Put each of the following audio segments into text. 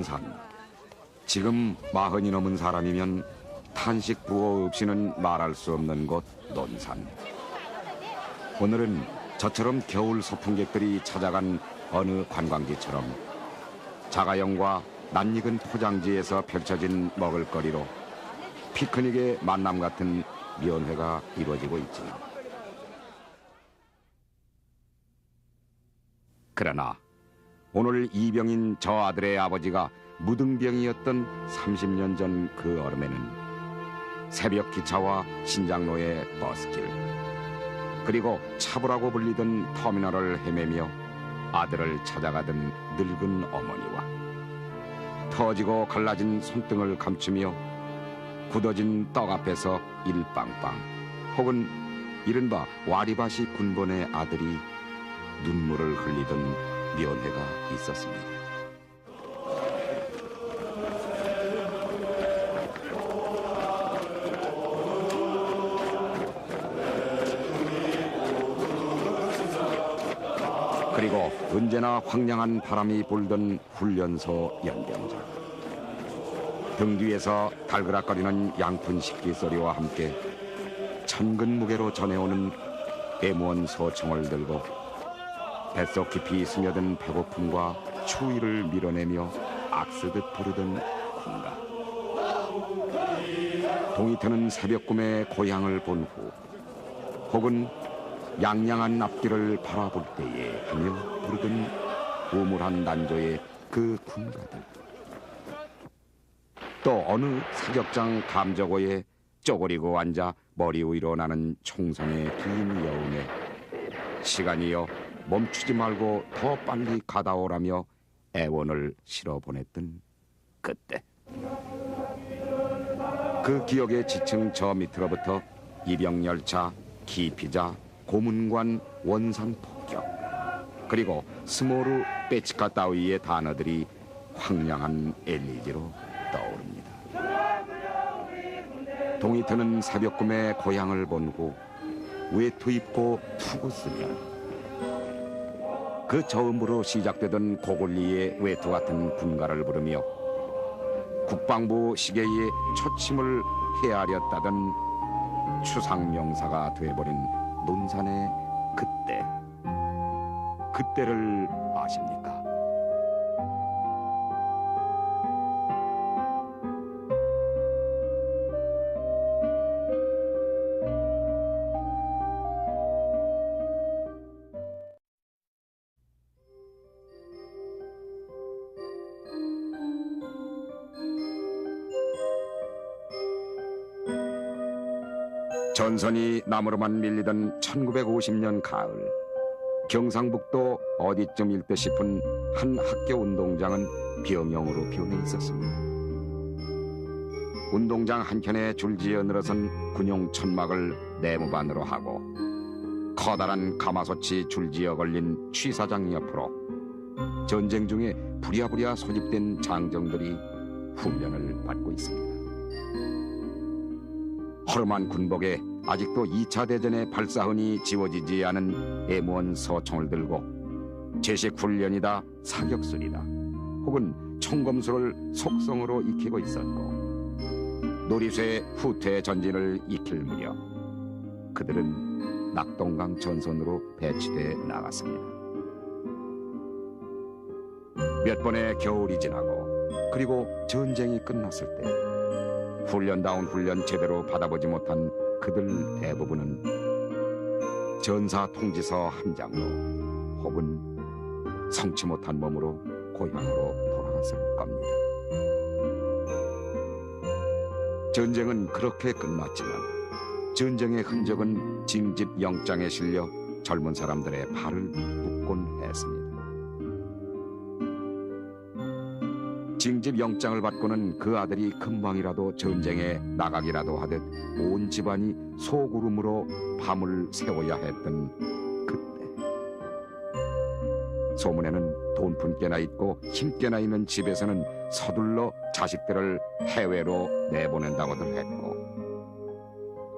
논산. 지금 40이 넘은 사람이면 탄식 부호 없이는 말할 수 없는 곳 논산. 오늘은 저처럼 겨울 소풍객들이 찾아간 어느 관광지처럼 자가용과 낯익은 포장지에서 펼쳐진 먹을거리로 피크닉의 만남 같은 면회가 이루어지고 있지. 그러나 오늘 이병인 저 아들의 아버지가 무등병이었던 30년 전 그 얼음에는 새벽 기차와 신장로의 버스길, 그리고 차부라고 불리던 터미널을 헤매며 아들을 찾아가던 늙은 어머니와 터지고 갈라진 손등을 감추며 굳어진 떡 앞에서 일빵빵 혹은 이른바 와리바시 군번의 아들이 눈물을 흘리던 면회가 있었습니다. 그리고 언제나 황량한 바람이 불던 훈련소 연병장. 등 뒤에서 달그락거리는 양푼 식기 소리와 함께 천근 무게로 전해오는 애무원 소총을 들고 뱃속 깊이 스며든 배고픔과 추위를 밀어내며 악쓰듯 부르던 군가. 동이 트는 새벽 꿈의 고향을 본 후 혹은 양양한 앞길을 바라볼 때에 하며 부르던 우물한 난조의 그 군가들. 또 어느 사격장 감저고에 쪼그리고 앉아 머리 위로 나는 총성의 긴 여운에 시간이여 멈추지 말고 더 빨리 가다오라며 애원을 실어 보냈던 그때. 그 기억의 지층 저 밑으로부터 이병열차, 기피자, 고문관, 원산 폭격, 그리고 스모르 빼치카 따위의 단어들이 황량한 엘리지로 떠오릅니다. 동이 트는 새벽 꿈의 고향을 본 후 외투 입고 투구 쓰면 그 처음으로 시작되던 고글리의 외투 같은 군가를 부르며 국방부 시계의 초침을 헤아렸다던 추상명사가 돼버린 논산의 그때를 아십니까? 전선이 나무로만 밀리던 1950년 가을, 경상북도 어디쯤일 듯 싶은 한 학교 운동장은 병영으로 변해 있었습니다. 운동장 한켠에 줄지어 늘어선 군용 천막을 내무반으로 하고 커다란 가마솥이 줄지어 걸린 취사장 옆으로 전쟁 중에 부랴부랴 소집된 장정들이 훈련을 받고 있습니다. 허름한 군복에 아직도 2차 대전의 발사흔이 지워지지 않은 애무원 소총을 들고 제식 훈련이다, 사격술이다, 혹은 총검술을 속성으로 익히고 있었고 놀이쇠 후퇴 전진을 익힐 무렵 그들은 낙동강 전선으로 배치돼 나갔습니다. 몇 번의 겨울이 지나고 그리고 전쟁이 끝났을 때 훈련다운 훈련 제대로 받아보지 못한 그들 대부분은 전사 통지서 한 장으로 혹은 성치 못한 몸으로 고향으로 돌아갔을 겁니다. 전쟁은 그렇게 끝났지만 전쟁의 흔적은 징집 영장에 실려 젊은 사람들의 발을 묶곤 했습니다. 징집 영장을 받고는 그 아들이 금방이라도 전쟁에 나가기라도 하듯 온 집안이 소구름으로 밤을 새워야 했던 그때. 소문에는 돈푼 깨나 있고 힘 깨나 있는 집에서는 서둘러 자식들을 해외로 내보낸다고들 했고,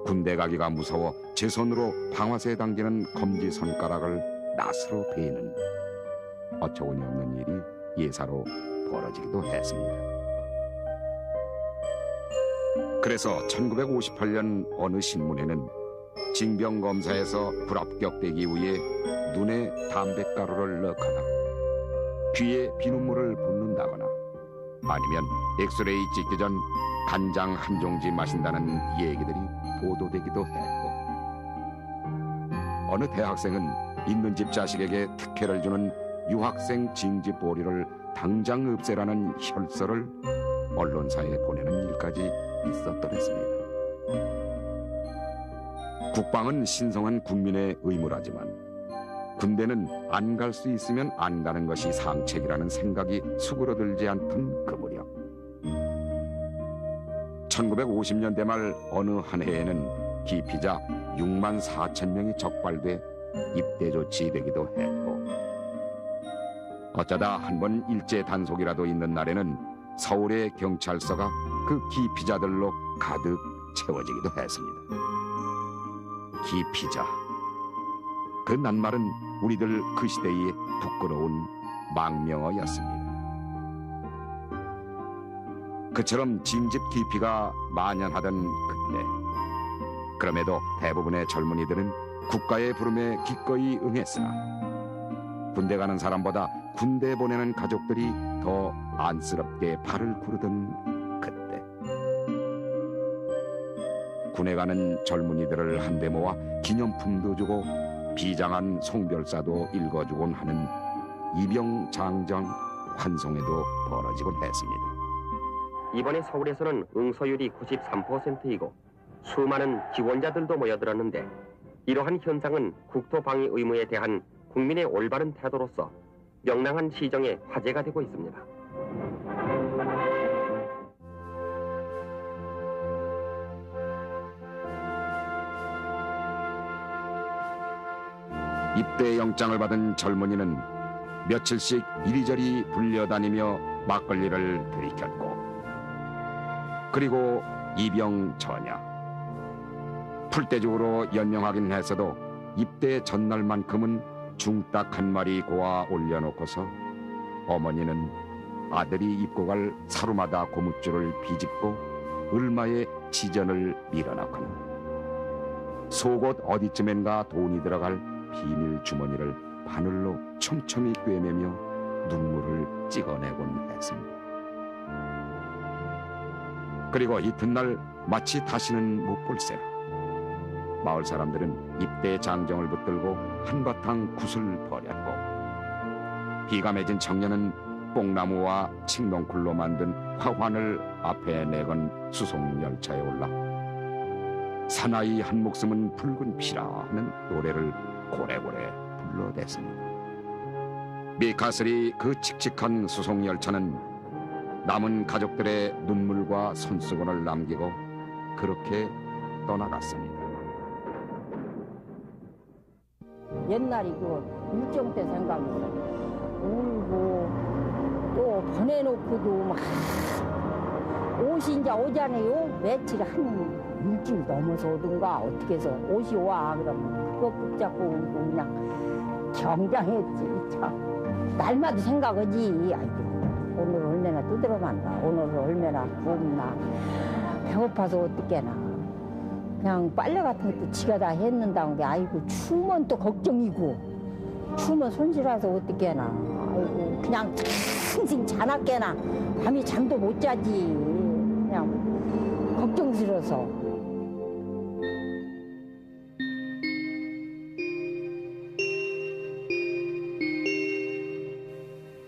군대 가기가 무서워 제 손으로 방아쇠에 당기는 검지 손가락을 낫으로 베이는 어처구니 없는 일이 예사로 벌어지기도 했습니다. 그래서 1958년 어느 신문에는 징병검사에서 불합격되기 위해 눈에 담뱃가루를 넣거나 귀에 비눗물을 붓는다거나 아니면 엑스레이 찍기 전 간장 한 종지 마신다는 얘기들이 보도되기도 했고, 어느 대학생은 있는 집 자식에게 특혜를 주는 유학생 징집 보리를 당장 없애라는 혈서를 언론사에 보내는 일까지 있었더랬습니다. 국방은 신성한 국민의 의무라지만 군대는 안 갈 수 있으면 안 가는 것이 상책이라는 생각이 수그러들지 않던 그 무렵 1950년대 말 어느 한 해에는 기피자 6만 4천 명이 적발돼 입대 조치되기도 했고, 어쩌다 한 번 일제 단속이라도 있는 날에는 서울의 경찰서가 그 기피자들로 가득 채워지기도 했습니다. 기피자, 그 낱말은 우리들 그 시대의 부끄러운 망명어였습니다. 그처럼 징집 기피가 만연하던 그때, 그럼에도 대부분의 젊은이들은 국가의 부름에 기꺼이 응했으나 군대 가는 사람보다 군대 보내는 가족들이 더 안쓰럽게 발을 구르던 그때, 군에 가는 젊은이들을 한데 모아 기념품도 주고 비장한 송별사도 읽어주곤 하는 입영장정 환송회도 벌어지곤 했습니다. 이번에 서울에서는 응소율이 93%이고 수많은 지원자들도 모여들었는데, 이러한 현상은 국토방위 의무에 대한 국민의 올바른 태도로서 명랑한 시정의 화제가 되고 있습니다. 입대 영장을 받은 젊은이는 며칠씩 이리저리 불려다니며 막걸리를 들이켰고, 그리고 이병전야, 풀떼죽으로 연명하긴 했어도 입대 전날만큼은 중딱 한 마리 고아 올려놓고서 어머니는 아들이 입고 갈 사루마다 고무줄을 비집고 을마에 지전을 밀어넣거나 속옷 어디쯤엔가 돈이 들어갈 비닐 주머니를 바늘로 촘촘히 꿰매며 눈물을 찍어내곤 했습니다. 그리고 이튿날 마치 다시는 못 볼새라 마을 사람들은 입대 장정을 붙들고 한바탕 굿을 벌였고, 비가 맺은 청년은 뽕나무와 칡넝쿨로 만든 화환을 앞에 내건 수송열차에 올라 사나이 한 목숨은 붉은 피라 하는 노래를 고래고래 불러댔습니다. 미카슬이 그 칙칙한 수송열차는 남은 가족들의 눈물과 손수건을 남기고 그렇게 떠나갔습니다. 옛날이 그 일정 때 생각나서 울고 또 보내놓고도 막 옷이 이제 오잖아요. 며칠 한 일주일 넘어서 오든가 어떻게 해서 옷이 와 그러면 그거 붙잡고 울고 그냥 경장했지. 참 날마다 생각하지. 아이고 오늘 얼마나 두드러만다. 오늘 얼마나 굶나. 배고파서 어떻게나. 그냥 빨래 같은 것도 지가 다 했는다는 게 아이고 추우면 또 걱정이고 추우면 손실해서 어떻게나. 아이고 그냥 싱싱 자나깨나 밤에 잠도 못 자지. 그냥 걱정스러워서.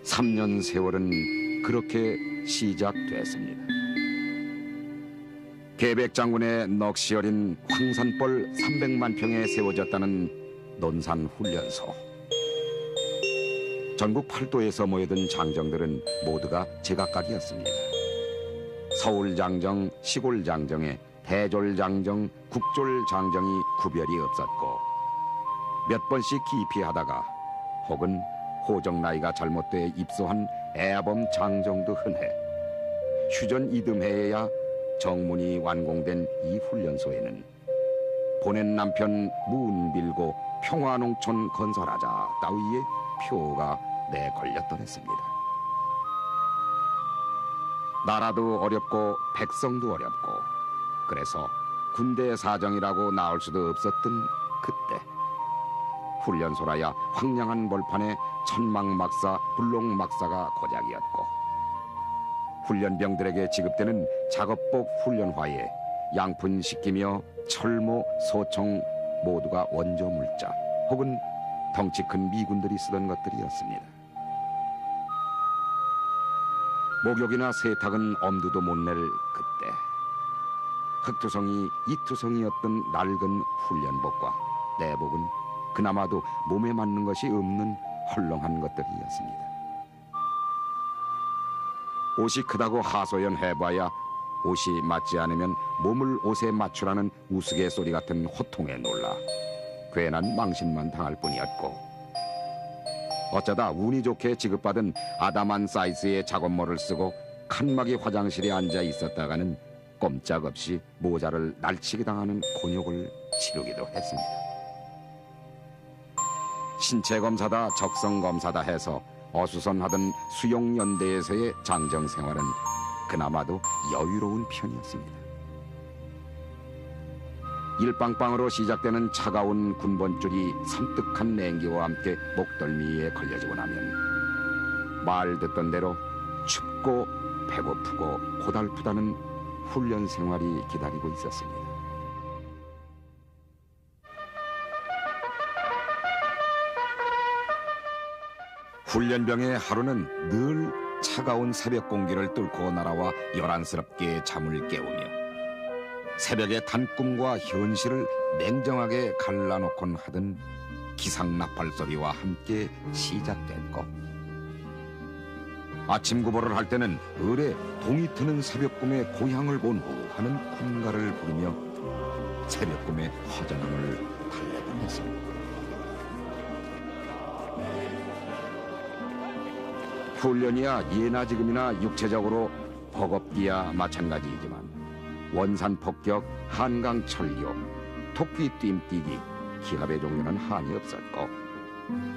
3년 세월은 그렇게 시작됐습니다. 계백 장군의 넋이 어린 황산벌 300만 평에 세워졌다는 논산 훈련소. 전국 8도에서 모여든 장정들은 모두가 제각각이었습니다. 서울 장정, 시골 장정에 대졸 장정, 국졸 장정이 구별이 없었고, 몇 번씩 기피하다가 혹은 호적 나이가 잘못돼 입소한 애범 장정도 흔해 휴전 이듬해에야 정문이 완공된 이 훈련소에는 보낸 남편 문 빌고 평화농촌 건설하자 따위의 표가 내걸렸더랬습니다. 나라도 어렵고 백성도 어렵고 그래서 군대 사정이라고 나올 수도 없었던 그때 훈련소라야 황량한 벌판에 천막막사, 불록막사가 고작이었고 훈련병들에게 지급되는 작업복 훈련화에 양푼 시키며 철모, 소총 모두가 원조 물자 혹은 덩치 큰 미군들이 쓰던 것들이었습니다. 목욕이나 세탁은 엄두도 못 낼 그때 흑투성이 이투성이었던 낡은 훈련복과 내복은 그나마도 몸에 맞는 것이 없는 헐렁한 것들이었습니다. 옷이 크다고 하소연해봐야 옷이 맞지 않으면 몸을 옷에 맞추라는 우스갯소리 같은 호통에 놀라 괜한 망신만 당할 뿐이었고 어쩌다 운이 좋게 지급받은 아담한 사이즈의 작업모를 쓰고 칸막이 화장실에 앉아 있었다가는 꼼짝없이 모자를 날치기 당하는 곤욕을 치르기도 했습니다. 신체 검사다 적성 검사다 해서 어수선하던 수용연대에서의 장정 생활은 그나마도 여유로운 편이었습니다. 일빵빵으로 시작되는 차가운 군번줄이 섬뜩한 냉기와 함께 목덜미에 걸려지고 나면 말 듣던 대로 춥고 배고프고 고달프다는 훈련 생활이 기다리고 있었습니다. 훈련병의 하루는 늘 차가운 새벽 공기를 뚫고 날아와 요란스럽게 잠을 깨우며 새벽의 단꿈과 현실을 냉정하게 갈라놓곤 하던 기상나팔 소리와 함께 시작됐고 아침 구보를 할 때는 을에 동이 트는 새벽 꿈에 고향을 본 후 하는 군가를 부르며 새벽 꿈의 허전함을 달래곤 했습니다. 훈련이야 예나 지금이나 육체적으로 버겁기야 마찬가지이지만 원산 폭격, 한강 철교, 토끼 뜀뛰기, 기합의 종류는 한이 없었고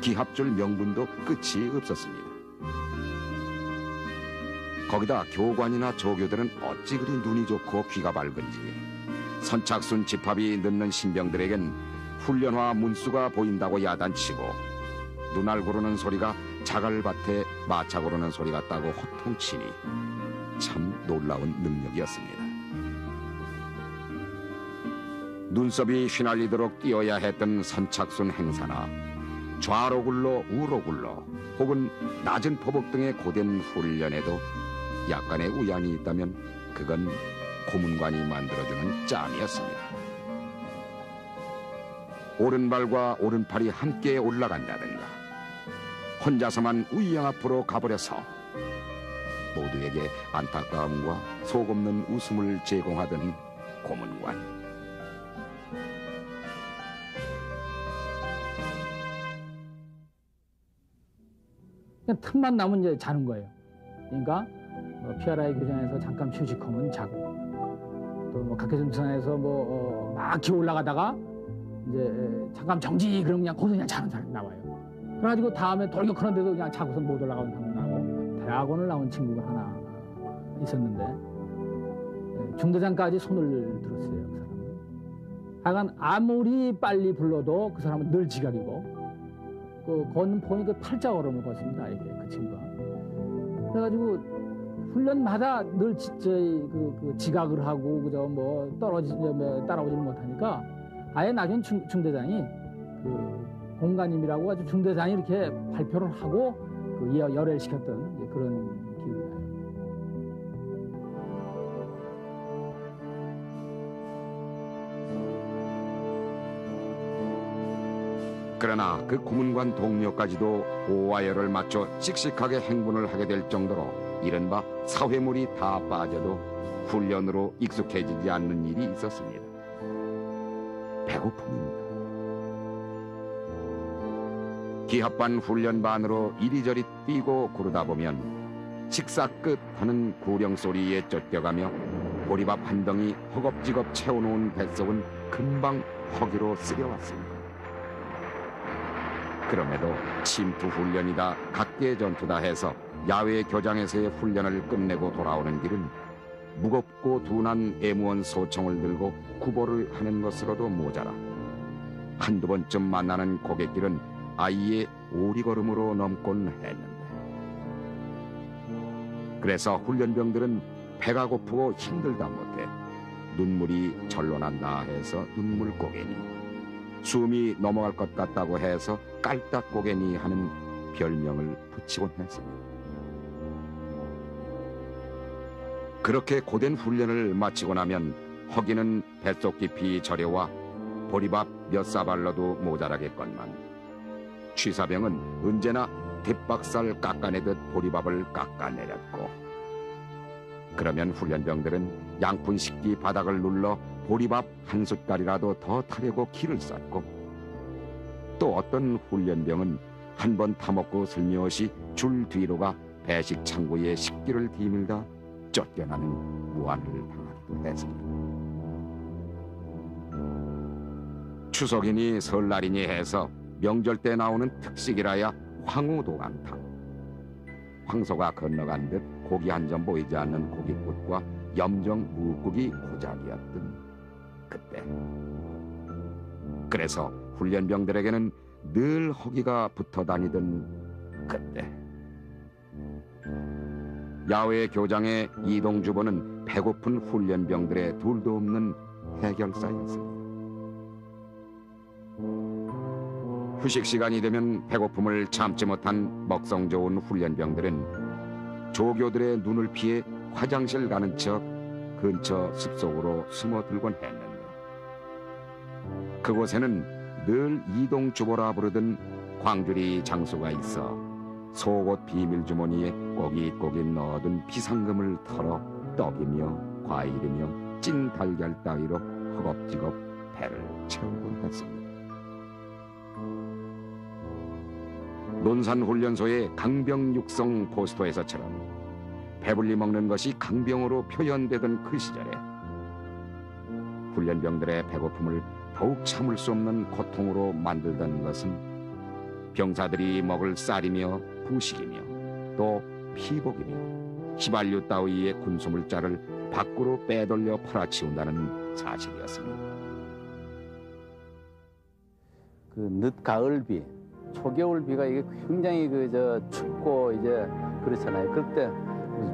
기합줄 명분도 끝이 없었습니다. 거기다 교관이나 조교들은 어찌 그리 눈이 좋고 귀가 밝은지 선착순 집합이 늦는 신병들에겐 훈련화 문수가 보인다고 야단치고 눈알 고르는 소리가 자갈밭에 마차 고르는 소리 같다고 호통치니 참 놀라운 능력이었습니다. 눈썹이 휘날리도록 뛰어야 했던 선착순 행사나 좌로 굴러 우로 굴러 혹은 낮은 포복 등의 고된 훈련에도 약간의 우연이 있다면 그건 고문관이 만들어주는 짬이었습니다. 오른발과 오른팔이 함께 올라간다든가 혼자서만 우이양 앞으로 가버려서 모두에게 안타까움과 속없는 웃음을 제공하던 고문관. 그냥 틈만 나면 이제 자는 거예요. 그러니까 피아라의 교장에서 잠깐 휴식하면 자고 또 뭐 각해준 부산에서 막 기어 올라가다가 이제 잠깐 정지 그러면 그냥 거기서 그냥 자는 사람이 나와요. 그래가지고 다음에 돌격하는데도 그냥 자고서 못 올라가는 사람 나고 대학원을 나온 친구가 하나 있었는데 중대장까지 손을 들었어요. 그 사람은. 하여간 아무리 빨리 불러도 그 사람은 늘 지각이고 그 걷는 폼이 그 팔자걸음을 걷습니다. 이게 그 친구가. 그래가지고 훈련마다 늘 그 지각을 하고 그저 뭐 따라오지를 못하니까 아예 나중에 중대장이 그 공관님이라고 아주 중대장이 이렇게 발표를 하고 그 열애를 시켰던 이제 그런 기억이 나요. 그러나 그 고문관 동료까지도 오와열을 맞춰 씩씩하게 행군을 하게 될 정도로 이른바 사회물이 다 빠져도 훈련으로 익숙해지지 않는 일이 있었습니다. 배고픔입니다. 기합반 훈련반으로 이리저리 뛰고 구르다 보면 식사 끝 하는 구령 소리에 쫓겨가며 보리밥 한 덩이 허겁지겁 채워놓은 뱃속은 금방 허기로 쓰려왔습니다. 그럼에도 침투 훈련이다 각계 전투다 해서 야외 교장에서의 훈련을 끝내고 돌아오는 길은 무겁고 둔한 애무원 소총을 들고 구보를 하는 것으로도 모자라 한두 번쯤 만나는 고갯길은 아이의 오리걸음으로 넘곤 했는데, 그래서 훈련병들은 배가 고프고 힘들다 못해 눈물이 절로 난다 해서 눈물고개니, 숨이 넘어갈 것 같다고 해서 깔딱고개니 하는 별명을 붙이곤 했습니다. 그렇게 고된 훈련을 마치고 나면 허기는 뱃속 깊이 저려와 보리밥 몇 사발로도 모자라겠건만 취사병은 언제나 뒷박살 깎아내듯 보리밥을 깎아내렸고, 그러면 훈련병들은 양푼 식기 바닥을 눌러 보리밥 한 숟갈이라도 더 타려고 기를 썼고, 또 어떤 훈련병은 한 번 타먹고 슬며시 줄 뒤로가 배식 창구에 식기를 디밀다 쫓겨나는 무안을 당하기도 했습니다. 추석이니 설날이니 해서 명절 때 나오는 특식이라야 황후도강탕. 황소가 건너간 듯 고기 한 점 보이지 않는 고깃국과 염정 무국이 고작이었던 그때. 그래서 훈련병들에게는 늘 허기가 붙어 다니던 그때. 야외 교장의 이동주보는 배고픈 훈련병들의 둘도 없는 해결사였습니다. 휴식 시간이 되면 배고픔을 참지 못한 먹성 좋은 훈련병들은 조교들의 눈을 피해 화장실 가는 척 근처 숲속으로 숨어들곤 했는데, 그곳에는 늘 이동주보라 부르던 광주리 장수가 있어 속옷 비밀주머니에 꼬깃꼬깃 넣어둔 비상금을 털어 떡이며 과일이며 찐 달걀 따위로 허겁지겁 배를 채우곤 했습니다. 논산훈련소의 강병 육성 포스터에서처럼 배불리 먹는 것이 강병으로 표현되던 그 시절에 훈련병들의 배고픔을 더욱 참을 수 없는 고통으로 만들던 것은 병사들이 먹을 쌀이며 부식이며 또 피복이며 휘발유 따위의 군수물자를 밖으로 빼돌려 팔아치운다는 사실이었습니다. 그 늦가을비, 초겨울비가 이게 굉장히 춥고 이제 그렇잖아요. 그때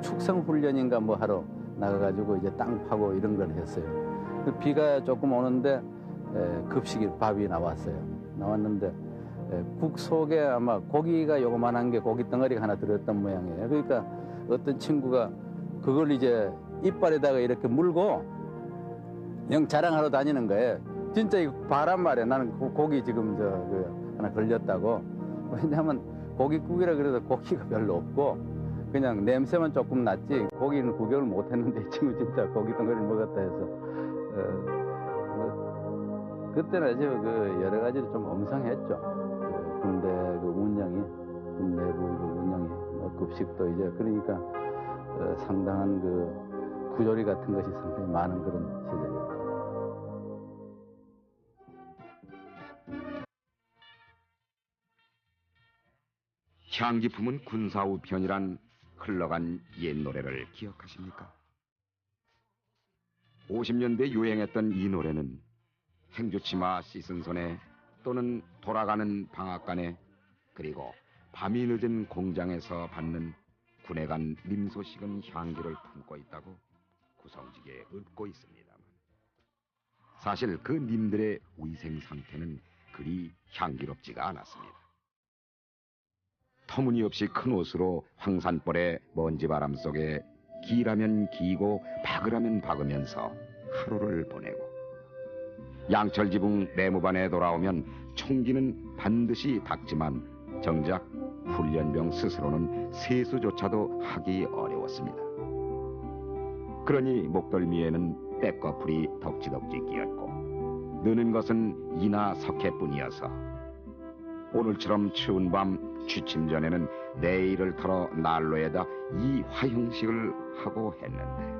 축성 훈련인가 뭐 하러 나가가지고 이제 땅 파고 이런 걸 했어요. 그 비가 조금 오는데 급식이 밥이 나왔는데 국 속에 아마 고기가 요만한 게 고기 덩어리가 하나 들었던 모양이에요. 그러니까 어떤 친구가 그걸 이제 이빨에다가 이렇게 물고 영 자랑하러 다니는 거예요. 진짜 이거 바람 말이야. 나는 고기 지금 하나 걸렸다고. 왜냐하면 고깃국이라 그래서 고기가 별로 없고 그냥 냄새만 조금 났지 고기는 구경을 못 했는데 이 친구 진짜 고기 덩어리를 먹었다 해서 그때는 아주 여러 가지로 좀 엄성했죠. 군대 운영이, 군 내부 운영이, 급식도 이제 그러니까 상당한 부조리 같은 것이 상당히 많은 그런 시절이었죠. 향기 품은 군사우편이란 흘러간 옛 노래를 기억하십니까? 50년대 유행했던 이 노래는 행주치마 씻은 손에 또는 돌아가는 방앗간에 그리고 밤이 늦은 공장에서 받는 군에 간 님소식은 향기를 품고 있다고 구성지게 읊고 있습니다만, 사실 그 님들의 위생 상태는 그리 향기롭지가 않았습니다. 터무니없이 큰 옷으로 황산벌의 먼지바람 속에 길하면 기고 박으라면 박으면서 하루를 보내고, 양철지붕 내무반에 돌아오면 총기는 반드시 닦지만 정작 훈련병 스스로는 세수조차도 하기 어려웠습니다. 그러니 목덜미에는 떼꺼풀이 덕지덕지 끼었고 느는 것은 이나 석회뿐이어서 오늘처럼 추운 밤 취침 전에는 내일을 털어 난로에다 이 화형식을 하고 했는데,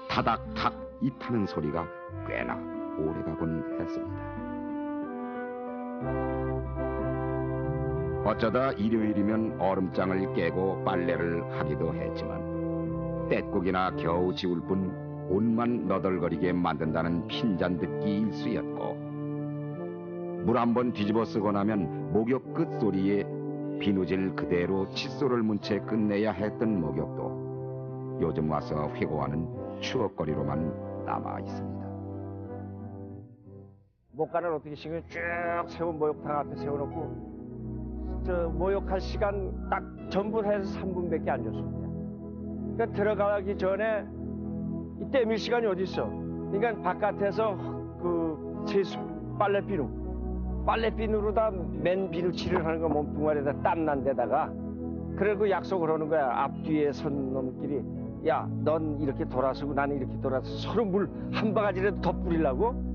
타닥탁 이 타는 소리가 꽤나 오래가곤 했습니다. 어쩌다 일요일이면 얼음장을 깨고 빨래를 하기도 했지만 떼국이나 겨우 지울 뿐 옷만 너덜거리게 만든다는 핀잔 듣기 일쑤였고, 물 한 번 뒤집어 쓰고 나면 목욕 끝소리에 비누질 그대로 칫솔을 문 채 끝내야 했던 목욕도 요즘 와서 회고하는 추억거리로만 남아 있습니다. 목간을 어떻게 신경 쭉 세운 목욕탕 앞에 세워놓고 저 목욕할 시간 딱 전분해서 3분밖에 안 줬습니다. 그러니까 들어가기 전에 이때 밀 시간이 어디 있어? 그러니까 바깥에서 그 세수 빨래비누로다 맨 비누칠을 하는 거 몸뚱아리에다 땀난 데다가 그리고 약속을 하는 거야. 앞뒤에 선 놈끼리 야, 넌 이렇게 돌아서고 나는 이렇게 돌아서 서로 물 한 바가지라도 더 뿌리려고.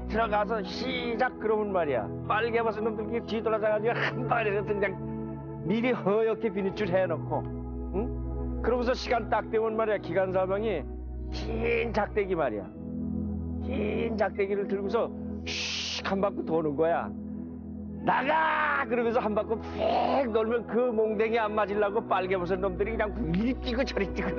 들어가서 시작 그러면 말이야. 빨개 벗은 놈들끼리 뒤돌아서가지고 한 바가지라도 그냥 미리 허옇게 비누칠 해놓고, 응? 그러고서 시간 딱 되면 말이야. 기관사방이 긴 작대기 말이야. 긴 작대기를 들고서 슉 한 바퀴 도는 거야. 나가! 그러면서 한 바퀴 푹 돌면 그 몽댕이 안 맞으려고 빨개 벗은 놈들이 그냥 이리 뛰고 저리 뛰고.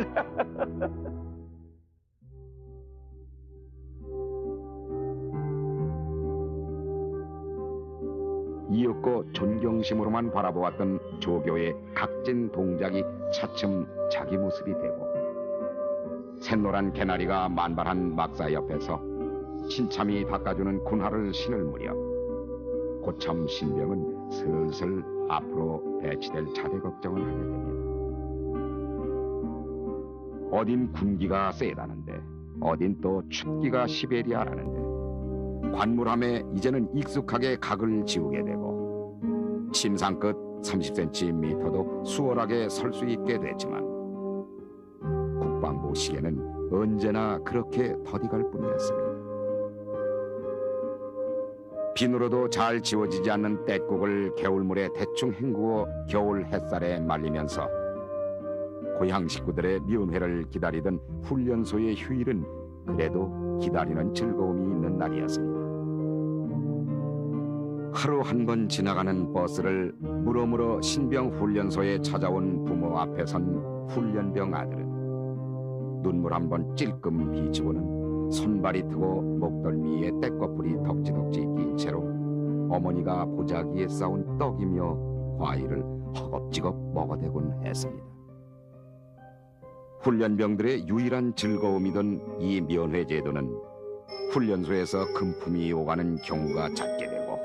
이윽고 존경심으로만 바라보았던 조교의 각진 동작이 차츰 자기 모습이 되고, 샛노란 개나리가 만발한 막사 옆에서 신참이 닦아주는 군화를 신을 무렵 고참 신병은 슬슬 앞으로 배치될 차대 걱정을 하게 됩니다. 어딘 군기가 세다는데 어딘 또 춥기가 시베리아라는데 관물함에 이제는 익숙하게 각을 지우게 되고 침상 끝 30cm도 수월하게 설 수 있게 됐지만 국방부 시계는 언제나 그렇게 더디갈 뿐이었습니다. 비누로도 잘 지워지지 않는 떼국을 겨울물에 대충 헹구어 겨울 햇살에 말리면서 고향 식구들의 면회를 기다리던 훈련소의 휴일은 그래도 기다리는 즐거움이 있는 날이었습니다. 하루 한 번 지나가는 버스를 물어물어 신병 훈련소에 찾아온 부모 앞에 선 훈련병 아들은 눈물 한 번 찔끔 비치고는 손발이 트고 목덜미에 떼꺼풀이 덕지덕지 낀 채로 어머니가 보자기에 싸운 떡이며 과일을 허겁지겁 먹어대곤 했습니다. 훈련병들의 유일한 즐거움이던 이 면회제도는 훈련소에서 금품이 오가는 경우가 잦게 되고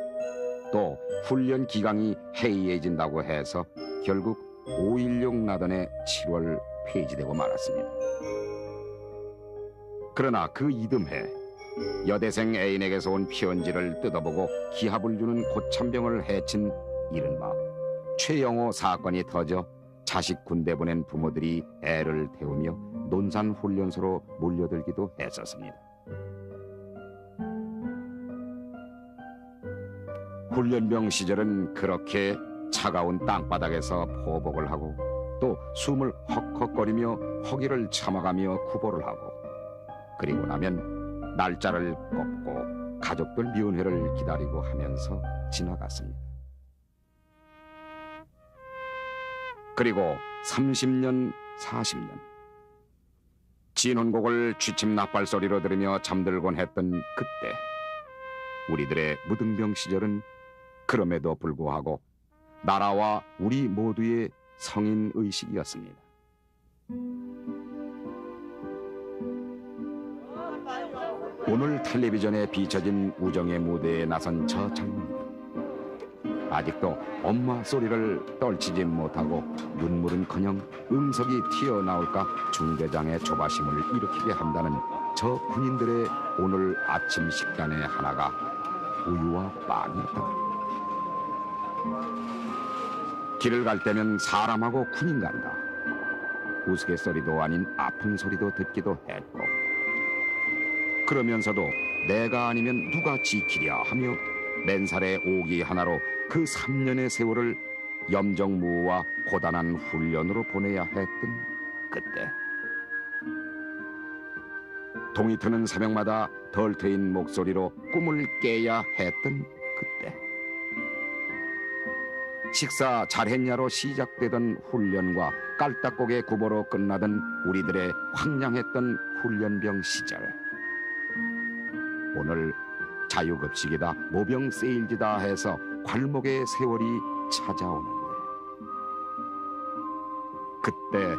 또 훈련 기강이 해이해진다고 해서 결국 5.16 나던의 7월 폐지되고 말았습니다. 그러나 그 이듬해 여대생 애인에게서 온 편지를 뜯어보고 기합을 주는 고참병을 해친 이른바 최영호 사건이 터져 자식 군대 보낸 부모들이 애를 태우며 논산훈련소로 몰려들기도 했었습니다. 훈련병 시절은 그렇게 차가운 땅바닥에서 포복을 하고 또 숨을 헉헉거리며 허기를 참아가며 구보를 하고 그리고 나면 날짜를 꼽고 가족들 면회를 기다리고 하면서 지나갔습니다. 그리고 30년, 40년 진원곡을 취침 나팔 소리로 들으며 잠들곤 했던 그때 우리들의 무등병 시절은 그럼에도 불구하고 나라와 우리 모두의 성인 의식이었습니다. 오늘 텔레비전에 비춰진 우정의 무대에 나선 저 장면들, 아직도 엄마 소리를 떨치지 못하고 눈물은커녕 음석이 튀어나올까 중대장의 조바심을 일으키게 한다는 저 군인들의 오늘 아침 식단의 하나가 우유와 빵이었다. 길을 갈 때면 사람하고 군인 간다. 우스갯소리도 아닌 아픈 소리도 듣기도 했고 그러면서도 내가 아니면 누가 지키랴 하며 맨살의 오기 하나로 그 3년의 세월을 염정무와 고단한 훈련으로 보내야 했던 그때 동이 트는 새벽마다 덜 트인 목소리로 꿈을 깨야 했던 그때 식사 잘했냐로 시작되던 훈련과 깔딱고개 구보로 끝나던 우리들의 황량했던 훈련병 시절. 오늘 자유급식이다, 모병 세일즈다 해서 괄목의 세월이 찾아오는데, 그때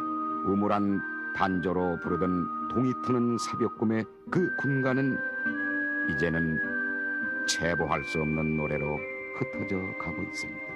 우물한 단조로 부르던 동이 트는 새벽 꿈의 그 군가는 이제는 체보할 수 없는 노래로 흩어져 가고 있습니다.